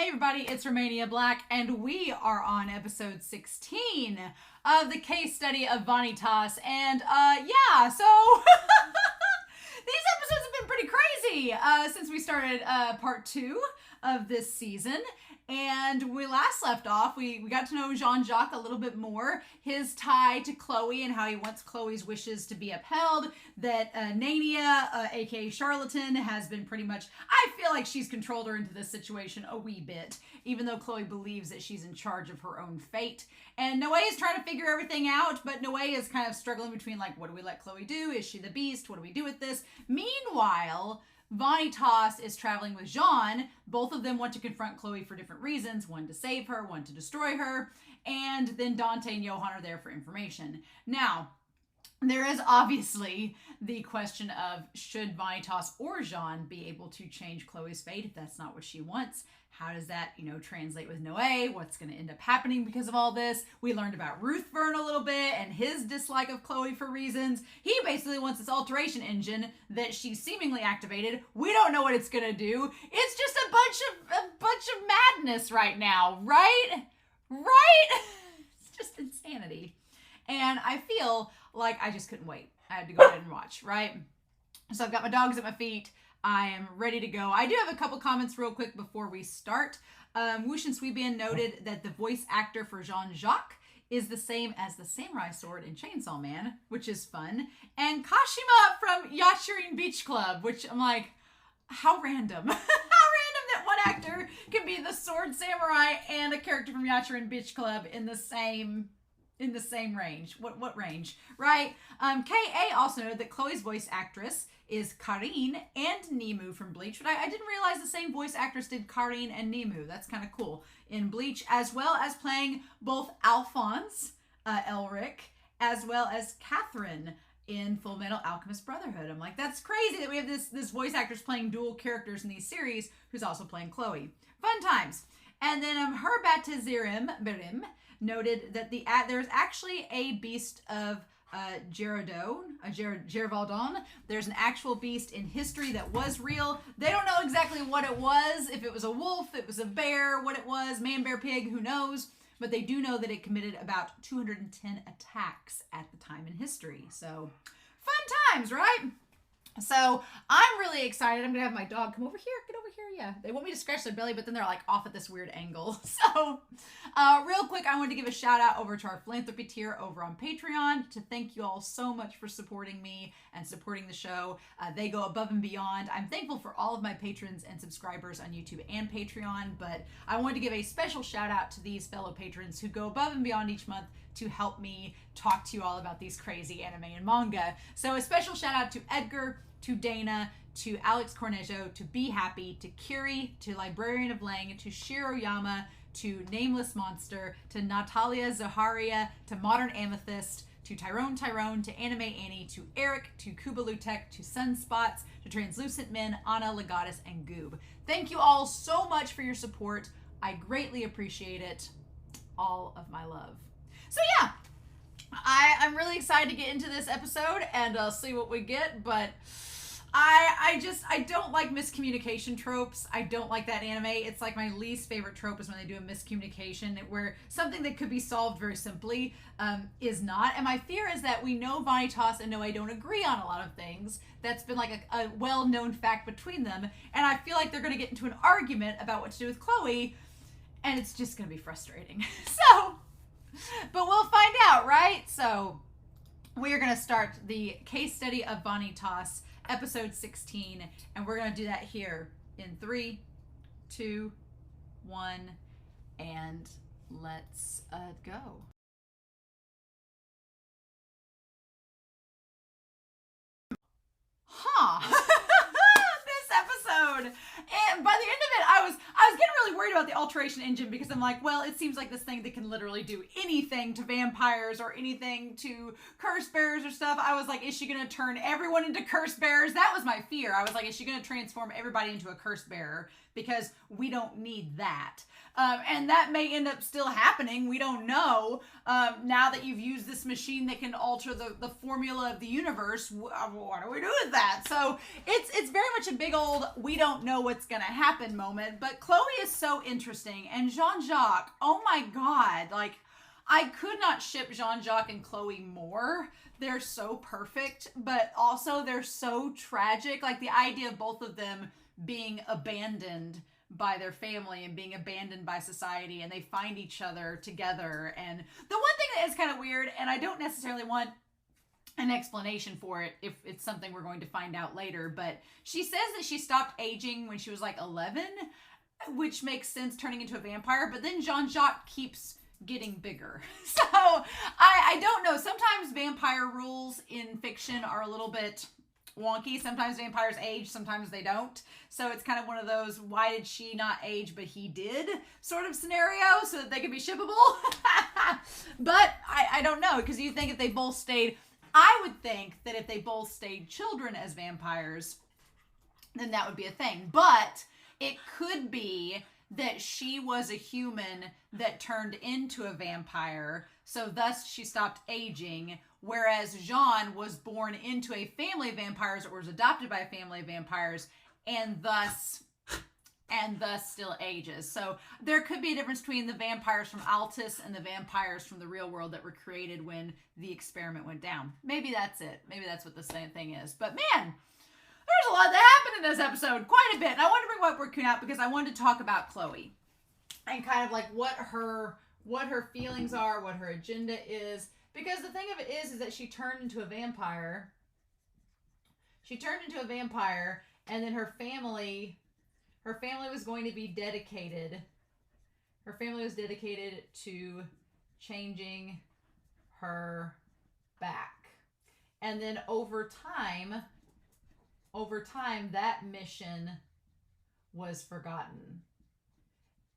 Hey everybody, it's Romania Black, and we are on episode 16 of the case study of Vanitas, and so these episodes have been pretty crazy since we started part 2 of this season. And when we last left off, we got to know Jean-Jaques a little bit more, his tie to Chloe and how he wants Chloe's wishes to be upheld, that Naenia, aka Charlatan, has been pretty much, I feel like she's controlled her into this situation a wee bit, even though Chloe believes that she's in charge of her own fate. And Noe is trying to figure everything out, but Noe is kind of struggling between, like, what do we let Chloe do? Is she the beast? What do we do with this? Meanwhile, Vanitas is traveling with Jeanne. Both of them want to confront Chloe for different reasons. One to save her, one to destroy her. And then Dante and Johan are there for information. Now, there is obviously the question of should Vanitas or Jeanne be able to change Chloe's fate if that's not what she wants? How does that, translate with Noe? What's going to end up happening because of all this? We learned about Ruthven a little bit and his dislike of Chloe for reasons. He basically wants this alteration engine that she seemingly activated. We don't know what it's going to do. It's just a bunch of madness right now, right? Right? It's just insanity. And I feel like I just couldn't wait. I had to go ahead and watch, right? So I've got my dogs at my feet. I am ready to go. I do have a couple comments real quick before we start. Woosh and Sweebian noted that the voice actor for Jean-Jaques is the same as the samurai sword in Chainsaw Man, which is fun. And Kashima from Yachirin Beach Club, which I'm like, how random. How random that one actor can be the sword samurai and a character from Yachirin Beach Club in the same range. What range, right? K.A. also noted that Chloe's voice actress is Karine and Nemu from Bleach, but I didn't realize the same voice actress did Karine and Nemu. That's kind of cool in Bleach, as well as playing both Alphonse, Elric, as well as Catherine in Full Metal Alchemist Brotherhood. I'm like, that's crazy that we have this voice actress playing dual characters in these series who's also playing Chloe. Fun times. And then Herbat Berim noted that there's actually a beast of Gevaudan. There's an actual beast in history that was real. They don't know exactly what it was, if it was a wolf, it was a bear, what it was, man, bear, pig, who knows? But they do know that it committed about 210 attacks at the time in history. So, fun times, right? So, I'm really excited. I'm going to have my dog come over here. Get over here. Yeah. They want me to scratch their belly, but then they're like off at this weird angle. So, real quick, I wanted to give a shout out over to our philanthropy tier over on Patreon to thank you all so much for supporting me and supporting the show. They go above and beyond. I'm thankful for all of my patrons and subscribers on YouTube and Patreon, but I wanted to give a special shout out to these fellow patrons who go above and beyond each month to help me talk to you all about these crazy anime and manga. So a special shout out to Edgar, to Dana, to Alex Cornejo, to Be Happy, to Kiri, to Librarian of Lang, to Shiroyama, to Nameless Monster, to Natalia Zaharia, to Modern Amethyst, to Tyrone, to Anime Annie, to Eric, to Kubalutek, to Sunspots, to Translucent Men, Anna, Legatus, and Goob. Thank you all so much for your support. I greatly appreciate it. All of my love. So yeah, I'm really excited to get into this episode and see what we get, but I don't like miscommunication tropes. I don't like that anime. It's like my least favorite trope is when they do a miscommunication where something that could be solved very simply is not. And my fear is that we know Vanitas and Noe don't agree on a lot of things. That's been like a well-known fact between them. And I feel like they're going to get into an argument about what to do with Chloe, and it's just going to be frustrating. So, but we'll find out, right? So we are going to start the case study of Vanitas, episode 16, and we're going to do that here in 3, 2, 1, and let's go. This episode, and by the end of it, I was getting really worried about the Alteration Engine because I'm like, well, it seems like this thing that can literally do anything to vampires or anything to curse bearers or stuff. I was like, is she going to turn everyone into curse bearers? That was my fear. I was like, is she going to transform everybody into a curse bearer? Because we don't need that. And that may end up still happening. We don't know. Now that you've used this machine that can alter the formula of the universe, what do we do with that? So it's very much a big old, we don't know what's going to happen moment. But Chloe is so interesting interesting. And Jean-Jacques, oh my God, like, I could not ship Jean-Jacques and Chloe more. They're so perfect, but also they're so tragic. Like, the idea of both of them being abandoned by their family and being abandoned by society, and they find each other together. And the one thing that is kind of weird, and I don't necessarily want an explanation for it if it's something we're going to find out later, but she says that she stopped aging when she was like 11, which makes sense, turning into a vampire, but then Jean-Jacques keeps getting bigger. So I don't know. Sometimes vampire rules in fiction are a little bit wonky. Sometimes vampires age, sometimes they don't. So it's kind of one of those, why did she not age but he did sort of scenario, so that they can be shippable. But I don't know, because you think if they both stayed, I would think that if they both stayed children as vampires, then that would be a thing. But it could be that she was a human that turned into a vampire, so thus she stopped aging, whereas Jean was born into a family of vampires, or was adopted by a family of vampires, and thus still ages. So there could be a difference between the vampires from Altus and the vampires from the real world that were created when the experiment went down. Maybe that's it. Maybe that's what the same thing is. But man, there's a lot that happened in this episode. Quite a bit. And I wanted to bring White Raccoon out because I wanted to talk about Chloe. And kind of like what her feelings are, what her agenda is. Because the thing of it is that she turned into a vampire. She turned into a vampire, and then her family was going to be dedicated. Her family was dedicated to changing her back. And then over time, that mission was forgotten.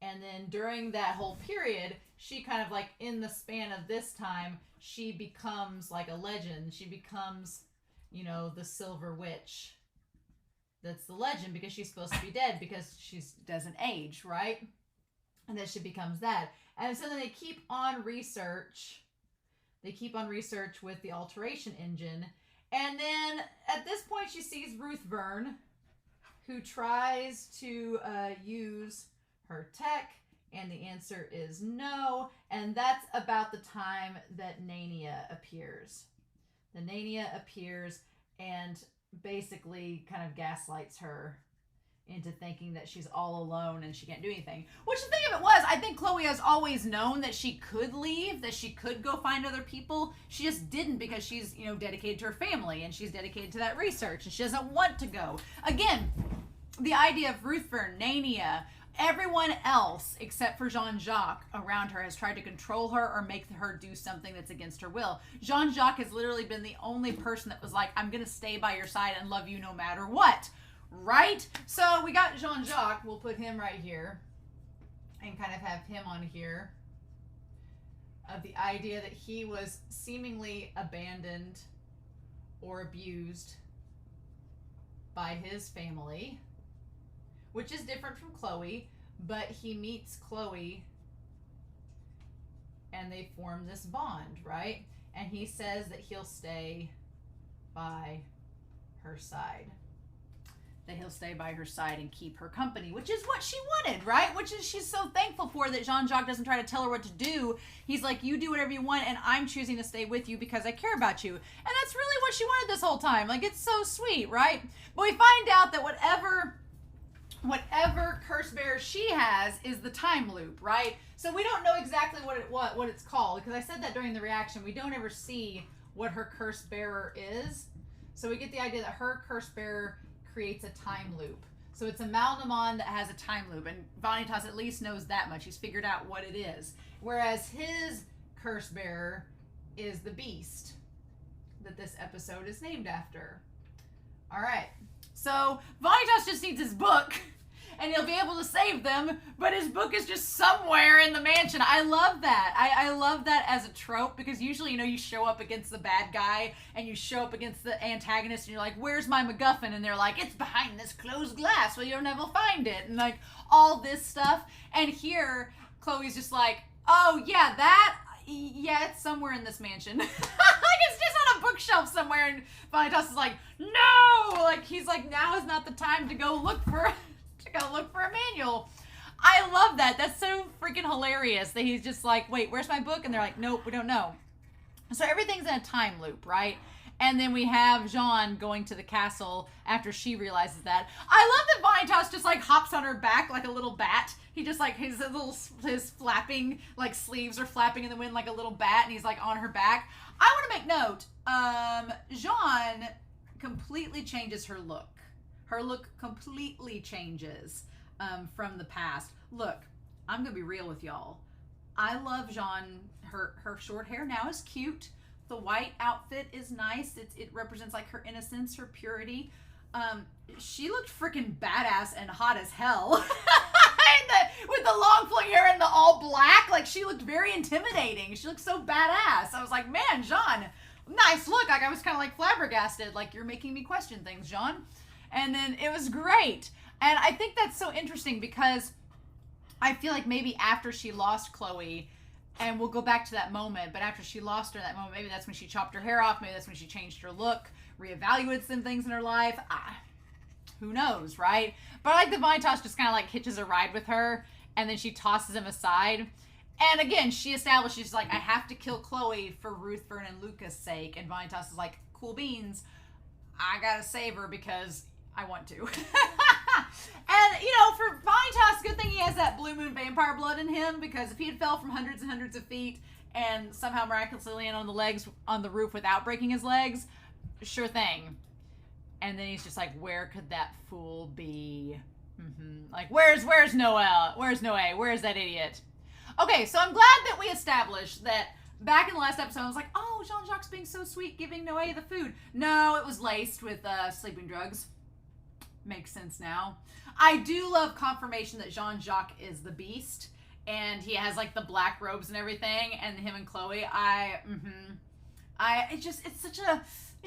And then during that whole period, she kind of like, in the span of this time, she becomes like a legend. She becomes, the Silver Witch. That's the legend, because she's supposed to be dead because she doesn't age, right? And then she becomes that. And so then they keep on research. They keep on research with the Alteration Engine. And then at this point she sees Ruth Verne, who tries to use her tech, and the answer is no. And that's about the time that Naenia appears. The Naenia appears and basically kind of gaslights her into thinking that she's all alone and she can't do anything. Which, the thing of it was, I think Chloe has always known that she could leave, that she could go find other people. She just didn't, because she's, dedicated to her family, and she's dedicated to that research, and she doesn't want to go. Again, the idea of Ruth Verne, Naenia, everyone else except for Jean-Jacques around her has tried to control her or make her do something that's against her will. Jean-Jacques has literally been the only person that was like, I'm going to stay by your side and love you no matter what. Right? So we got Jean-Jacques. We'll put him right here and kind of have him on here. Of the idea that he was seemingly abandoned or abused by his family, which is different from Chloe, but he meets Chloe and they form this bond, right? And he says that he'll stay by her side. That he'll stay by her side and keep her company, which is what she wanted, right? Which is, she's so thankful for, that Jean-Jacques doesn't try to tell her what to do. He's like, you do whatever you want, and I'm choosing to stay with you because I care about you. And that's really what she wanted this whole time. Like, it's so sweet, right? But we find out that whatever curse bearer she has is the time loop, right? So we don't know exactly what it's called, because I said that during the reaction. We don't ever see what her curse bearer is. So we get the idea that her curse bearer creates a time loop. So it's a Malnamon that has a time loop, and Vanitas at least knows that much. He's figured out what it is. Whereas his curse bearer is the beast that this episode is named after. All right. So Vanitas just needs his book, and he'll be able to save them, but his book is just somewhere in the mansion. I love that. I love that as a trope, because usually, you show up against the bad guy, and you show up against the antagonist, and you're like, where's my MacGuffin? And they're like, it's behind this closed glass. Well, you'll never find it. And like, all this stuff. And here, Chloe's just like, oh, yeah, it's somewhere in this mansion. Like, it's just on a bookshelf somewhere, and Vanitas is like, no! Like, he's like, now is not the time to go look for a manual. I love that. That's so freaking hilarious that he's just like, wait, where's my book? And they're like, nope, we don't know. So everything's in a time loop, right? And then we have Jean going to the castle after she realizes that. I love that Vanitas just like hops on her back like a little bat. He just like his flapping like sleeves are flapping in the wind like a little bat, and he's like on her back. I want to make note. Jean completely changes her look. Her look completely changes from the past. Look, I'm gonna be real with y'all. I love Jean. Her short hair now is cute. The white outfit is nice. It represents like her innocence, her purity. She looked freaking badass and hot as hell. With the long flowing hair and the all black. Like, she looked very intimidating. She looked so badass. I was like, man, Jean, nice look. Like, I was kind of like flabbergasted. Like, you're making me question things, Jean. And then it was great. And I think that's so interesting because I feel like maybe after she lost Chloe, and we'll go back to that moment, but after she lost her that moment, maybe that's when she chopped her hair off. Maybe that's when she changed her look, reevaluated some things in her life. Who knows, right? But I like that Vanitas just kind of like hitches a ride with her, and then she tosses him aside. And again, she establishes like, I have to kill Chloe for Ruth, Vern, and Luca's sake. And Vanitas is like, cool beans. I gotta save her because I want to. And, you know, for Vanitas, good thing he has that blue moon vampire blood in him, because if he had fell from hundreds and hundreds of feet and somehow miraculously landed on the roof without breaking his legs, sure thing. And then he's just like, where could that fool be? Like, where's Noel? Where's Noé? Where's that idiot? Okay, so I'm glad that we established that back in the last episode, I was like, oh, Jean-Jaques being so sweet, giving Noé the food. No, it was laced with sleeping drugs. Makes sense now. I do love confirmation that Jean-Jaques is the beast, and he has like the black robes and everything, and him and Chloe.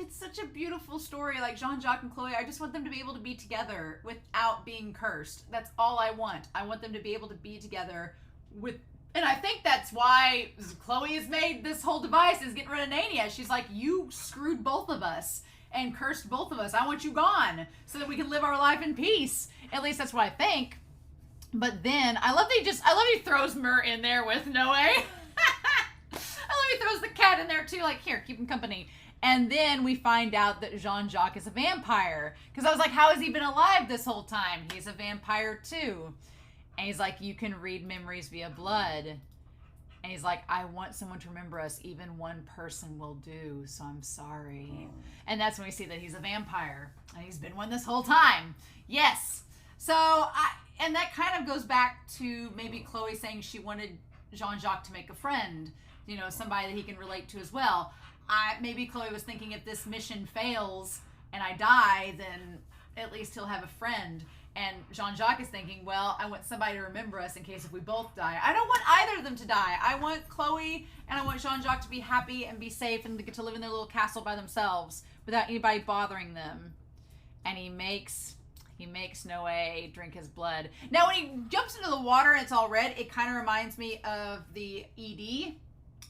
It's such a beautiful story. Like Jean-Jaques and Chloe, I just want them to be able to be together without being cursed. That's all I want. I want them to be able to be together and I think that's why Chloe has made this whole device, is getting rid of Naenia. She's like, you screwed both of us and cursed both of us. I want you gone so that we can live our life in peace. At least that's what I think. But then I love he throws Myrrh in there with Noé. I love he throws the cat in there too. Like, here, keep him company. And then we find out that Jean-Jaques is a vampire. Because I was like, how has he been alive this whole time? He's a vampire too. And he's like, you can read memories via blood. And he's like, I want someone to remember us. Even one person will do, so I'm sorry. And that's when we see that he's a vampire. And he's been one this whole time. Yes. And that kind of goes back to maybe Chloe saying she wanted Jean-Jaques to make a friend. You know, somebody that he can relate to as well. Maybe Chloe was thinking, if this mission fails and I die, then at least he'll have a friend. And Jean-Jaques is thinking, well, I want somebody to remember us in case if we both die. I don't want either of them to die. I want Chloe and I want Jean-Jaques to be happy and be safe and get to live in their little castle by themselves without anybody bothering them. And he makes Noé drink his blood. Now, when he jumps into the water and it's all red, it kind of reminds me of the ED.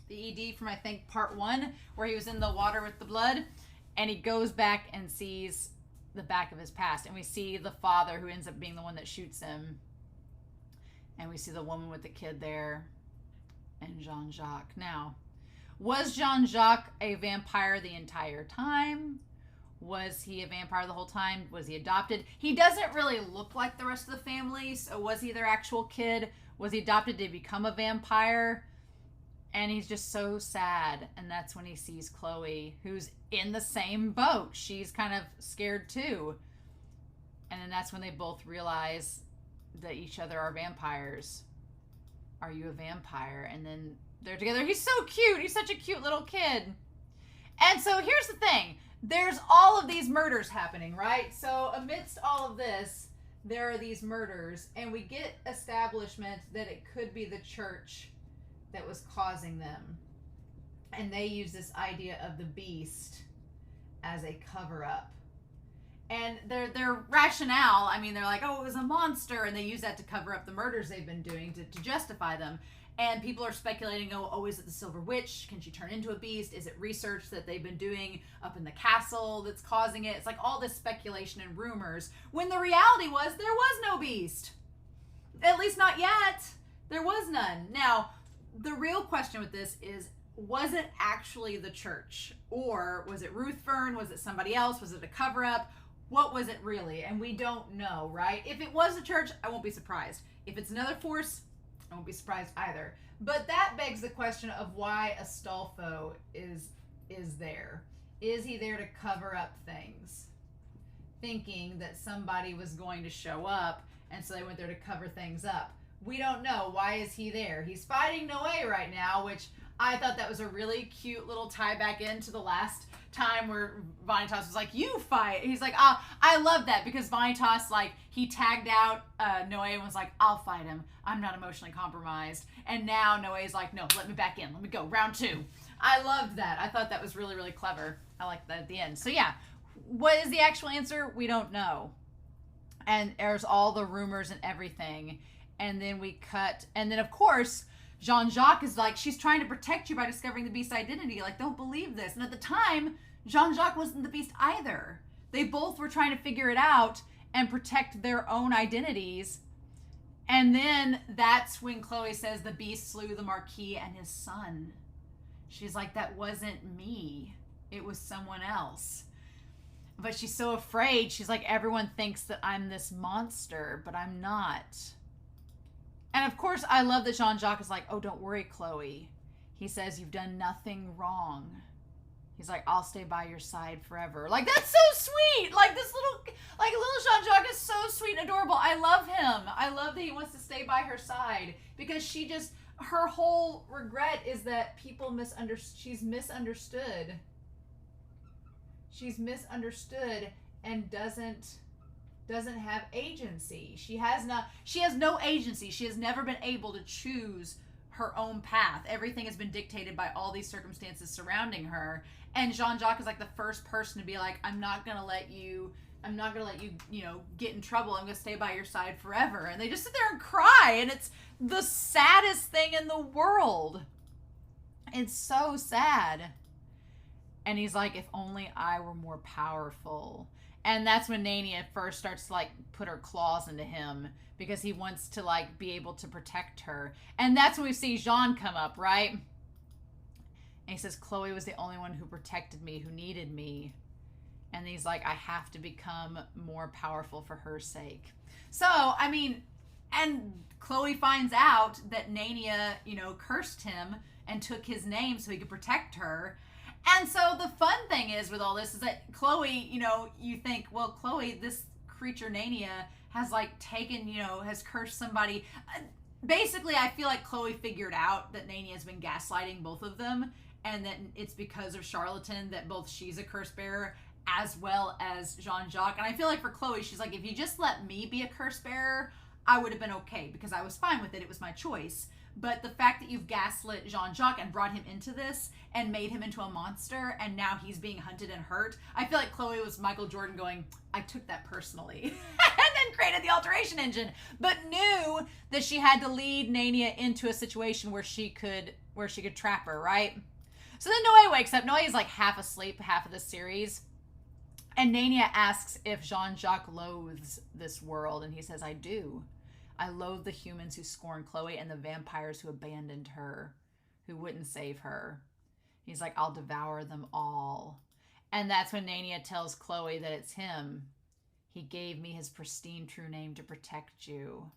The ED from, I think, part 1, where he was in the water with the blood. And he goes back and sees the back of his past, and we see the father who ends up being the one that shoots him, and we see the woman with the kid there, and Jean-Jaques. Now, was Jean-Jaques a vampire the entire time? Was he a vampire the whole time? Was he adopted? He doesn't really look like the rest of the family, so was he their actual kid? Was he adopted to become a vampire? And he's just so sad. And that's when he sees Chloe, who's in the same boat. She's kind of scared too. And then that's when they both realize that each other are vampires. Are you a vampire? And then they're together. He's so cute. He's such a cute little kid. And so here's the thing. There's all of these murders happening, right? So amidst all of this, there are these murders. And we get establishment that it could be the church that was causing them. And they use this idea of the beast as a cover-up. And their rationale, I mean, they're like, oh, it was a monster, and they use that to cover up the murders they've been doing to justify them. And people are speculating, oh, is it the Silver Witch? Can she turn into a beast? Is it research that they've been doing up in the castle that's causing it? It's like all this speculation and rumors, when the reality was there was no beast. At least not yet. There was none. Now, the real question with this is, was it actually the church? Or was it Ruthven? Was it somebody else? Was it a cover-up? What was it really? And we don't know, right? If it was the church, I won't be surprised. If it's another force, I won't be surprised either. But that begs the question of why Astolfo is there. Is he there to cover up things? Thinking that somebody was going to show up, and so they went there to cover things up. We don't know. Why is he there? He's fighting Noe right now, which I thought that was a really cute little tie back into the last time where Vanitas was like, you fight. He's like, I love that, because Vanitas, like, he tagged out Noe and was like, I'll fight him. I'm not emotionally compromised. And now Noe's like, no, let me back in. Let me go. Round 2. I loved that. I thought that was really, really clever. I liked that at the end. So yeah, what is the actual answer? We don't know. And there's all the rumors and everything. And then we cut. And then, of course, Jean-Jaques is like, she's trying to protect you by discovering the beast's identity. Like, don't believe this. And at the time, Jean-Jaques wasn't the beast either. They both were trying to figure it out and protect their own identities. And then that's when Chloe says the beast slew the Marquis and his son. She's like, that wasn't me. It was someone else. But she's so afraid. She's like, everyone thinks that I'm this monster, but I'm not. And of course, I love that Jean-Jaques is like, oh, don't worry, Chloe. He says, you've done nothing wrong. He's like, I'll stay by your side forever. Like, that's so sweet. Like, little Jean-Jaques is so sweet and adorable. I love him. I love that he wants to stay by her side, because her whole regret is that she's misunderstood. She's misunderstood and doesn't have agency. She has no agency. She has never been able to choose her own path. Everything has been dictated by all these circumstances surrounding her. And Jean-Jaques is like the first person to be like, I'm not gonna let you, get in trouble. I'm gonna stay by your side forever. And they just sit there and cry, and it's the saddest thing in the world. It's so sad. And he's like, if only I were more powerful. And that's when Naenia first starts to like put her claws into him, because he wants to like be able to protect her. And that's when we see Jean come up, right? And he says, Chloe was the only one who protected me, who needed me. And he's like, I have to become more powerful for her sake. So, I mean, and Chloe finds out that Naenia, cursed him and took his name so he could protect her. And so the fun thing is with all this is that Chloe, you think, well, Chloe, this creature Naenia has like taken, has cursed somebody. Basically, I feel like Chloe figured out that Naenia has been gaslighting both of them, and that it's because of Charlatan that both she's a curse bearer as well as Jean-Jaques. And I feel like for Chloe, she's like, if you just let me be a curse bearer, I would have been okay, because I was fine with it. It was my choice. But the fact that you've gaslit Jean-Jaques and brought him into this and made him into a monster, and now he's being hunted and hurt, I feel like Chloe was Michael Jordan going, I took that personally. And then created the Alteration Engine, but knew that she had to lead Naenia into a situation where she could trap her, right? So then Noe wakes up. Noe is like half asleep half of the series. And Naenia asks if Jean-Jaques loathes this world, and he says, I do. I loathe the humans who scorn Chloe and the vampires who abandoned her, who wouldn't save her. He's like, I'll devour them all. And that's when Naenia tells Chloe that it's him. He gave me his pristine true name to protect you.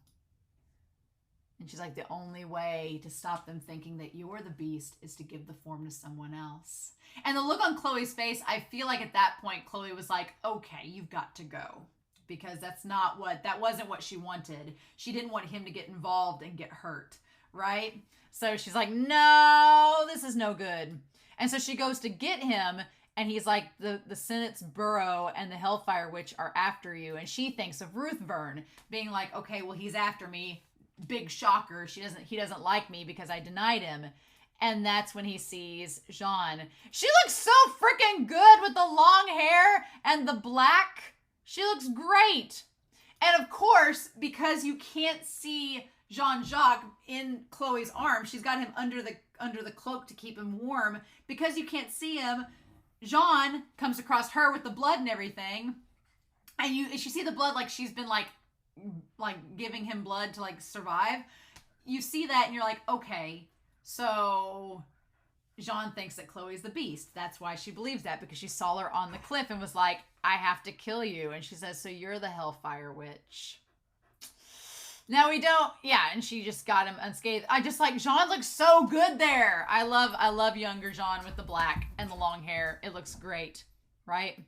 And she's like, the only way to stop them thinking that you're the beast is to give the form to someone else. And the look on Chloe's face, I feel like at that point, Chloe was like, okay, you've got to go. Because that wasn't what she wanted. She didn't want him to get involved and get hurt, right? So she's like, no, this is no good. And so she goes to get him, and he's like, the Senate's Burrow and the Hellfire Witch are after you. And she thinks of Ruthven being like, okay, well, he's after me. Big shocker. He doesn't like me because I denied him. And that's when he sees Jeanne. She looks so freaking good with the long hair and the black. She looks great. And of course, because you can't see Jean-Jaques in Chloe's arm, she's got him under the cloak to keep him warm. Because you can't see him, Jeanne comes across her with the blood and everything. And you see the blood like she's been like like giving him blood to like survive. You see that and you're like, okay, so Jean thinks that Chloe's the beast. That's why she believes that, because she saw her on the cliff and was like, I have to kill you. And she says, so you're the Hellfire Witch. No, we don't. Yeah, and she just got him unscathed. I just like, Jean looks so good there. I love younger Jean with the black and the long hair. It looks great, right?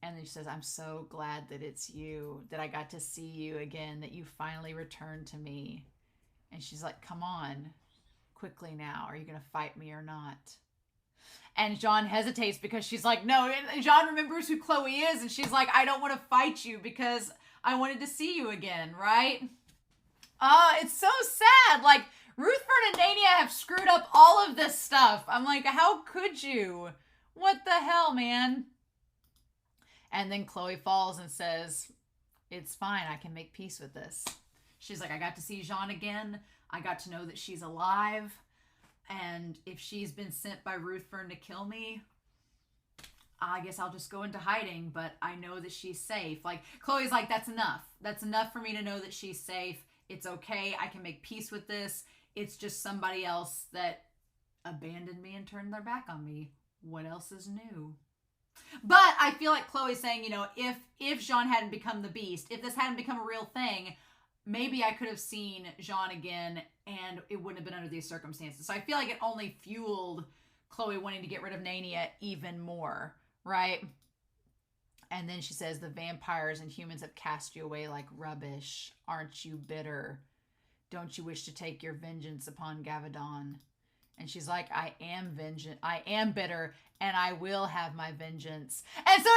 And then she says, I'm so glad that it's you, that I got to see you again, that you finally returned to me. And she's like, come on, quickly now. Are you going to fight me or not? And Jean hesitates because she's like, no. And Jean remembers who Chloe is. And she's like, I don't want to fight you because I wanted to see you again, right? It's so sad. Like, Ruthven and Naenia have screwed up all of this stuff. I'm like, how could you? What the hell, man? And then Chloe falls and says, it's fine. I can make peace with this. She's like, I got to see Jean again. I got to know that she's alive. And if she's been sent by Ruthven to kill me, I guess I'll just go into hiding. But I know that she's safe. Like, Chloe's like, that's enough. That's enough for me to know that she's safe. It's okay. I can make peace with this. It's just somebody else that abandoned me and turned their back on me. What else is new? But I feel like Chloe's saying, you know, if Jean hadn't become the beast, if this hadn't become a real thing, maybe I could have seen Jean again and it wouldn't have been under these circumstances. So I feel like it only fueled Chloe wanting to get rid of Naenia even more, right? And then she says, the vampires and humans have cast you away like rubbish. Aren't you bitter? Don't you wish to take your vengeance upon Gevaudan? And she's like, I am bitter, and I will have my vengeance. And so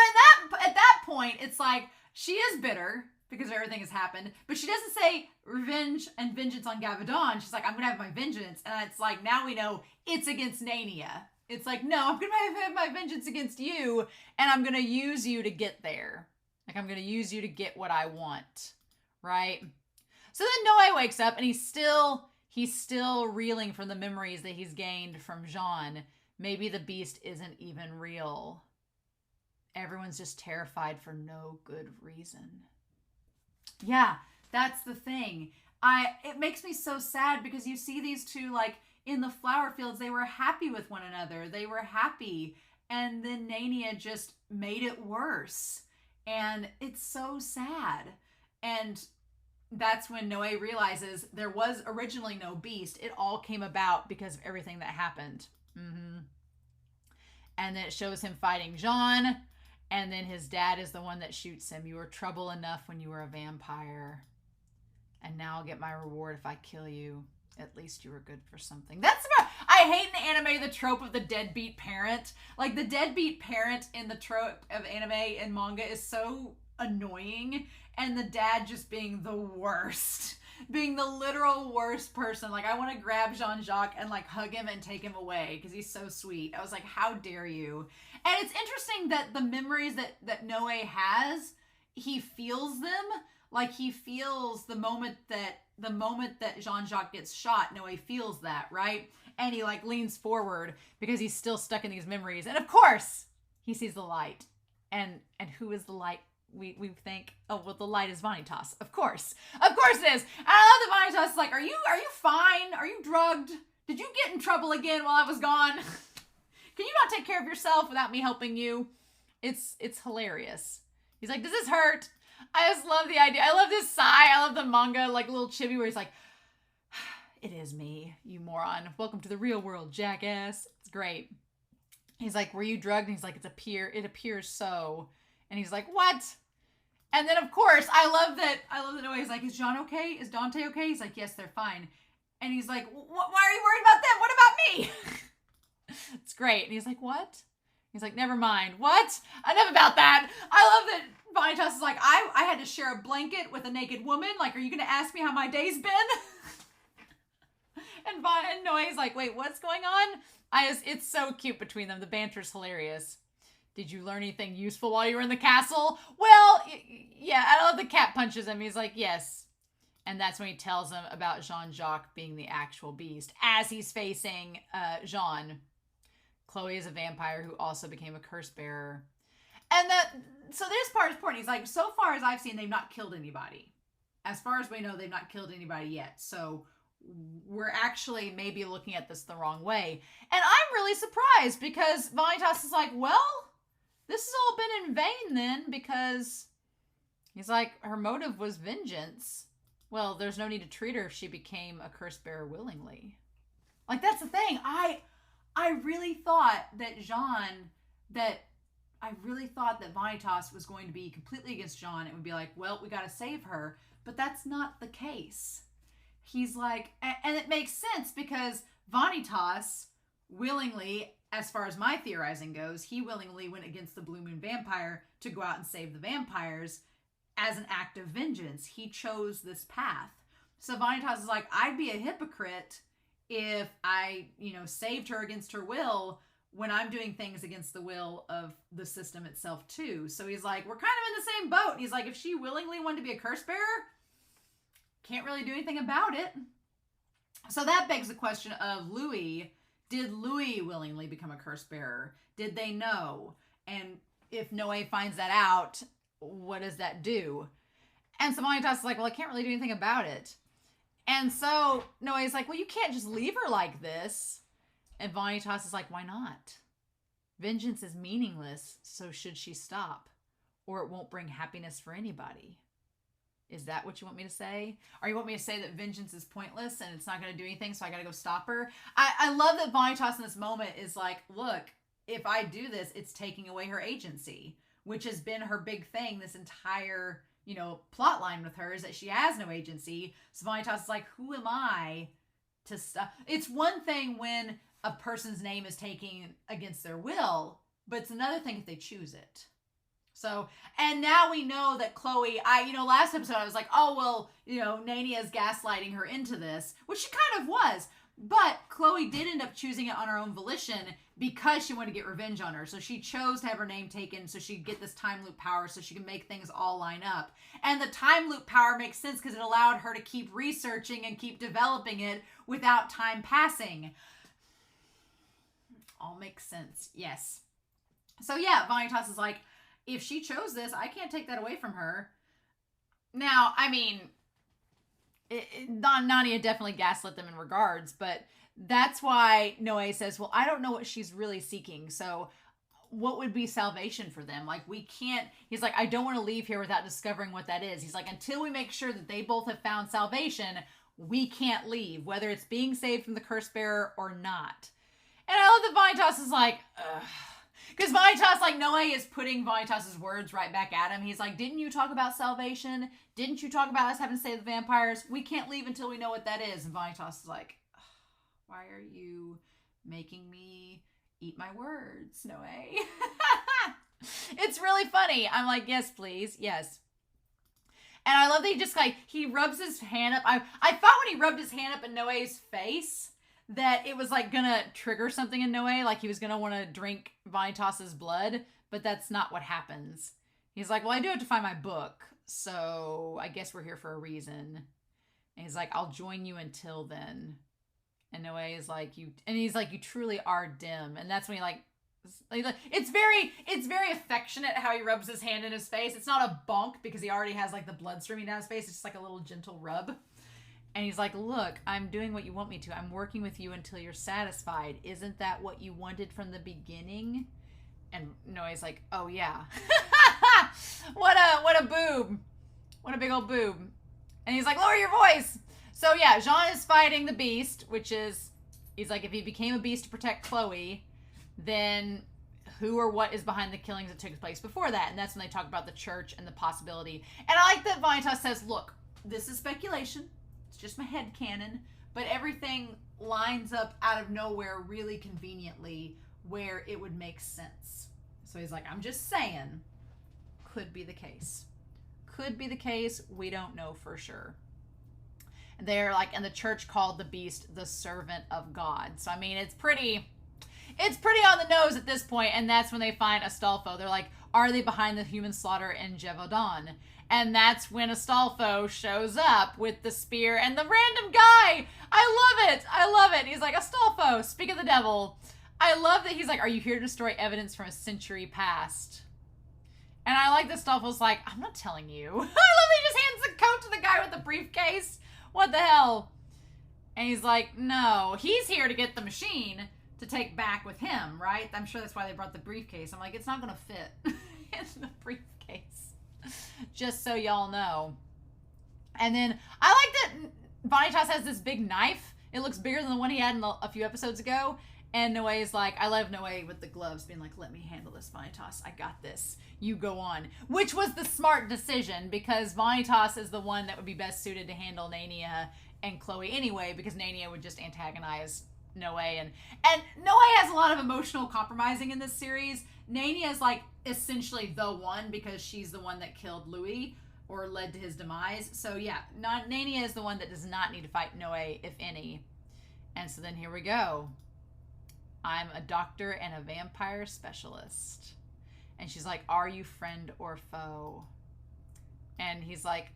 at that point, it's like, she is bitter because everything has happened, but she doesn't say revenge and vengeance on Gevaudan. She's like, I'm going to have my vengeance. And it's like, now we know it's against Naenia. It's like, no, I'm going to have my vengeance against you, and I'm going to use you to get there. Like, I'm going to use you to get what I want, right? So then Noé wakes up, and he's still reeling from the memories that he's gained from Jean. Maybe the beast isn't even real. Everyone's just terrified for no good reason. Yeah, that's the thing. It makes me so sad because you see these two, like, in the flower fields, they were happy with one another. They were happy. And then Naenia just made it worse. And it's so sad. And that's when Noé realizes there was originally no beast. It all came about because of everything that happened. And then it shows him fighting Jean. And then his dad is the one that shoots him. You were trouble enough when you were a vampire. And now I'll get my reward if I kill you. At least you were good for something. I hate in anime the trope of the deadbeat parent. Like, the deadbeat parent in the trope of anime and manga is so annoying. And the dad just being the worst. Being the literal worst person. Like, I want to grab Jean-Jacques and, like, hug him and take him away because he's so sweet. I was like, how dare you? And it's interesting that the memories that Noé has, he feels them. Like, he feels the moment that Jean-Jacques gets shot, Noé feels that, right? And he, like, leans forward because he's still stuck in these memories. And, of course, he sees the light. And who is the light? We think, oh, well, the light is Vanitas. Of course it is. And I love that Vanitas is like, are you fine? Are you drugged? Did you get in trouble again while I was gone? Can you not take care of yourself without me helping you? It's hilarious. He's like, does this hurt? I just love the idea. I love this sigh. I love the manga, like, little chibi where he's like, it is me, you moron. Welcome to the real world, jackass. It's great. He's like, were you drugged? And he's like, it appears so. And he's like, what? And then, of course, I love that Noé is like, is John okay? Is Dante okay? He's like, yes, they're fine. And he's like, why are you worried about them? What about me? It's great. And he's like, what? He's like, never mind. What? Enough about that. I love that Vanitas is like, I had to share a blanket with a naked woman. Like, are you going to ask me how my day's been? and Noé's like, wait, what's going on? It's so cute between them. The banter's hilarious. Did you learn anything useful while you were in the castle? Well, yeah, I love the cat punches him. He's like, yes. And that's when he tells him about Jean-Jacques being the actual beast as he's facing Jean. Chloe is a vampire who also became a curse bearer. And so this part is important. He's like, so far as I've seen, they've not killed anybody. As far as we know, they've not killed anybody yet. So we're actually maybe looking at this the wrong way. And I'm really surprised because Vanitas is like, well, this has all been in vain then, because he's like, her motive was vengeance. Well, there's no need to treat her if she became a curse bearer willingly. Like, that's the thing. I really thought that Vanitas was going to be completely against Jean and would be like, well, we got to save her. But that's not the case. He's like, and it makes sense because Vanitas willingly, as far as my theorizing goes, he willingly went against the Blue Moon Vampire to go out and save the vampires as an act of vengeance. He chose this path. So Vanitas is like, I'd be a hypocrite if I, saved her against her will when I'm doing things against the will of the system itself too. So he's like, we're kind of in the same boat. He's like, if she willingly wanted to be a curse bearer, can't really do anything about it. So that begs the question of Louis. Did Louis willingly become a curse bearer? Did they know? And if Noe finds that out, what does that do? And so Vanitas is like, well, I can't really do anything about it. And so Noe's like, well, you can't just leave her like this. And Vanitas is like, why not? Vengeance is meaningless, so should she stop? Or it won't bring happiness for anybody. Is that what you want me to say? Or you want me to say that vengeance is pointless and it's not going to do anything, so I got to go stop her? I love that Vanitas in this moment is like, look, if I do this, it's taking away her agency, which has been her big thing this entire, plot line with her, is that she has no agency. So Vanitas is like, who am I to stop? It's one thing when a person's name is taken against their will, but it's another thing if they choose it. So, and now we know that Chloe, last episode I was like, oh, well, Naenia is gaslighting her into this, which she kind of was. But Chloe did end up choosing it on her own volition because she wanted to get revenge on her. So she chose to have her name taken so she could get this time loop power so she can make things all line up. And the time loop power makes sense because it allowed her to keep researching and keep developing it without time passing. All makes sense. Yes. So yeah, Vanitas is like, if she chose this, I can't take that away from her. Now, I mean, Naenia definitely gaslit them in regards, but that's why Noe says, well, I don't know what she's really seeking. So what would be salvation for them? Like, we can't, he's like, I don't want to leave here without discovering what that is. He's like, until we make sure that they both have found salvation, we can't leave, whether it's being saved from the curse bearer or not. And I love that Vanitas is like, ugh. Because Vanitas, like, Noe is putting Vanitas' words right back at him. He's like, didn't you talk about salvation? Didn't you talk about us having to save the vampires? We can't leave until we know what that is. And Vanitas is like, why are you making me eat my words, Noe? It's really funny. I'm like, yes, please. Yes. And I love that he just, like, he rubs his hand up. I thought when he rubbed his hand up in Noe's face that it was, like, gonna trigger something in Noe, like he was gonna want to drink Vanitas's blood, but that's not what happens. He's like, well, I do have to find my book, so I guess we're here for a reason. And he's like, I'll join you until then. And Noe is like, you truly are dim. And that's when he, like, it's very affectionate how he rubs his hand in his face. It's not a bonk because he already has, like, the blood streaming down his face. It's just like a little gentle rub. And he's like, look, I'm doing what you want me to. I'm working with you until you're satisfied. Isn't that what you wanted from the beginning? And Noe's like, oh, yeah. What a boob. What a big old boob. And he's like, lower your voice. So, yeah, Jean is fighting the beast, which is, he's like, if he became a beast to protect Chloe, then who or what is behind the killings that took place before that? And that's when they talk about the church and the possibility. And I like that Vanitas says, look, this is speculation. It's just my head canon, but everything lines up out of nowhere really conveniently where it would make sense. So he's like, I'm just saying, could be the case. Could be the case. We don't know for sure. And they're like, and the church called the beast the servant of God. So, I mean, it's pretty on the nose at this point. And that's when they find Astolfo. They're like, are they behind the human slaughter in Gevaudan? And that's when Astolfo shows up with the spear and the random guy. I love it. He's like, Astolfo, speak of the devil. I love that he's like, are you here to destroy evidence from a century past? And I like that Astolfo's like, I'm not telling you. I love he just hands the coat to the guy with the briefcase. What the hell? And he's like, no, he's here to get the machine to take back with him, right? I'm sure that's why they brought the briefcase. I'm like, it's not going to fit in the briefcase. Just so y'all know. And then I like that Vanitas has this big knife. It looks bigger than the one he had a few episodes ago. And Noe is like, I love Noe with the gloves being like, let me handle this, Vanitas. I got this. You go on. Which was the smart decision because Vanitas is the one that would be best suited to handle Naenia and Chloe anyway, because Naenia would just antagonize Noe. And Noe has a lot of emotional compromising in this series. Naenia is like essentially the one because she's the one that killed Louis or led to his demise. So yeah, Naenia is the one that does not need to fight Noe, if any. And so then here we go. I'm a doctor and a vampire specialist. And she's like, are you friend or foe? And he's like,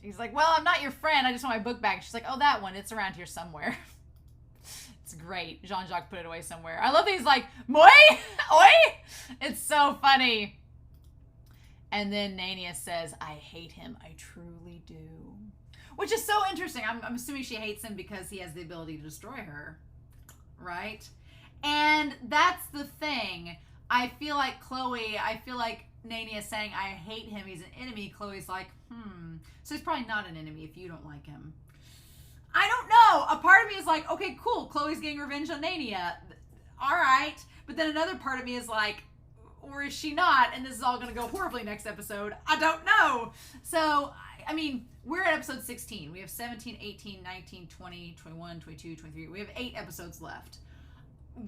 well, I'm not your friend. I just want my book back. She's like, oh, that one. It's around here somewhere. It's great. Jean-Jacques put it away somewhere. I love that he's like, moi? Oi? It's so funny. And then Naenia says, I hate him. I truly do. Which is so interesting. I'm assuming she hates him because he has the ability to destroy her. Right? And that's the thing. I feel like Naenia saying, I hate him, he's an enemy. Chloe's like, so he's probably not an enemy if you don't like him. I don't know. A part of me is like, okay, cool. Chloe's getting revenge on Naenia. All right. But then another part of me is like, or is she not? And this is all going to go horribly next episode. I don't know. So, I mean, we're at episode 16. We have 17, 18, 19, 20, 21, 22, 23. We have 8 episodes left.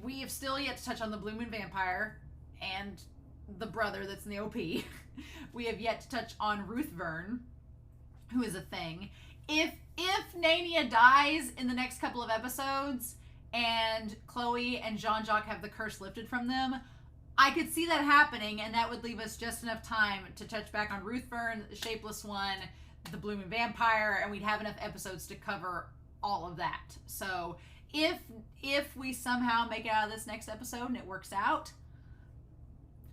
We have still yet to touch on the Blue Moon Vampire and the brother that's in the OP. We have yet to touch on Ruth Verne, who is a thing. If Naenia dies in the next couple of episodes and Chloe and Jean-Jacques have the curse lifted from them, I could see that happening, and that would leave us just enough time to touch back on Ruth Verne, the Shapeless One, the Blue Moon Vampire, and we'd have enough episodes to cover all of that. So if we somehow make it out of this next episode and it works out,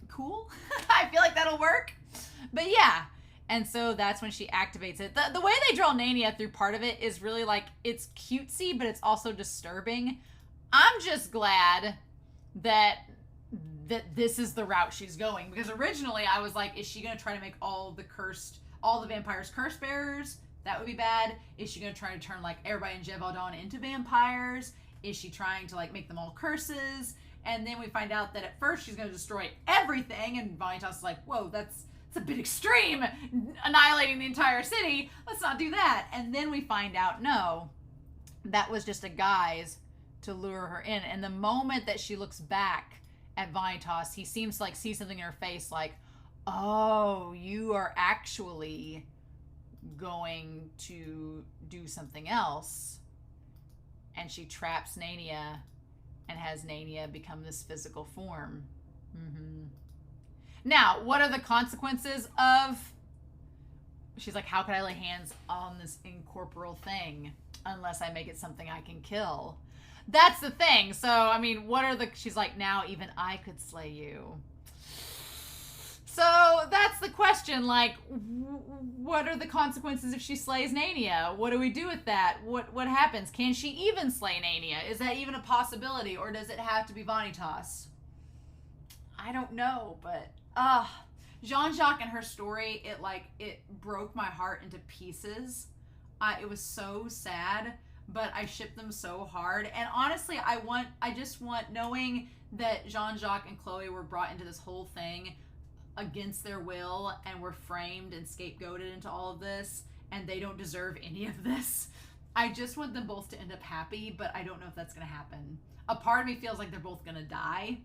cool. I feel like that'll work. But yeah. And so that's when she activates it. The way they draw Naenia through part of it is really like, it's cutesy, but it's also disturbing. I'm just glad that this is the route she's going. Because originally I was like, is she going to try to make all the vampires curse bearers? That would be bad. Is she going to try to turn like everybody in Gevaudan into vampires? Is she trying to like make them all curses? And then we find out that at first she's going to destroy everything. And Vanitas is like, whoa, that's a bit extreme, annihilating the entire city. Let's not do that. And then we find out, no, that was just a guise to lure her in. And the moment that she looks back at Vanitas, he seems to like see something in her face like, oh, you are actually going to do something else. And she traps Naenia and has Naenia become this physical form. Now, what are the consequences of... She's like, how could I lay hands on this incorporeal thing unless I make it something I can kill? That's the thing. So, I mean, what are the... She's like, now even I could slay you. So, that's the question. Like, what are the consequences if she slays Naenia? What do we do with that? What happens? Can she even slay Naenia? Is that even a possibility? Or does it have to be Vanitas? I don't know, but... Jean-Jacques and her story, it broke my heart into pieces. It was so sad, but I shipped them so hard. And honestly, I just want, knowing that Jean-Jacques and Chloe were brought into this whole thing against their will and were framed and scapegoated into all of this, and they don't deserve any of this. I just want them both to end up happy, but I don't know if that's going to happen. A part of me feels like they're both going to die,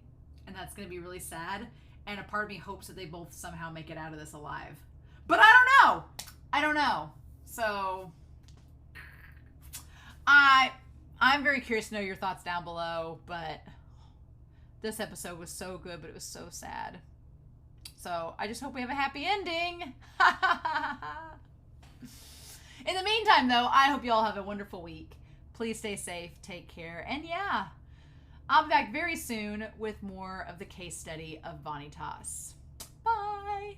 and that's going to be really sad. And a part of me hopes that they both somehow make it out of this alive. But I don't know. So I'm very curious to know your thoughts down below. But this episode was so good, but it was so sad. So I just hope we have a happy ending. In the meantime, though, I hope you all have a wonderful week. Please stay safe, take care, and yeah, I'll be back very soon with more of the case study of Vanitas. Bye! Bye.